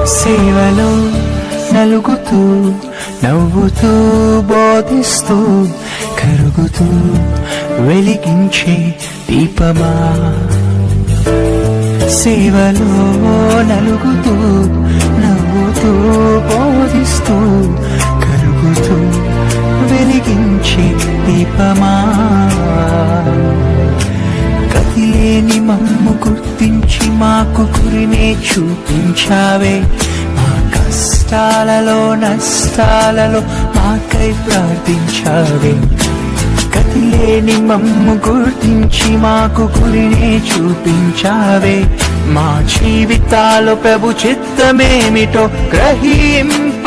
సేవలో నలుగుతూ నవ్వుతూ బోధిస్తూ కరుగుతూ వెలిగించే దీపమా. సేవలో నలుగుతూ నవ్వుతూ బోధిస్తూ కరుగుతూ వెలిగించే దీపమా. గతిలేని మమ్ము గుర్తించి మాకు గురినే చూపించావే. మా కష్టాలలో నష్టాలలో మాకై ప్రార్థించావే. గతిలేని మమ్ము గుర్తించి మాకు గురినే చూపించావే. మా జీవితాలు ప్రభు చిత్తమేమిటో గ్రహింపచేసావే.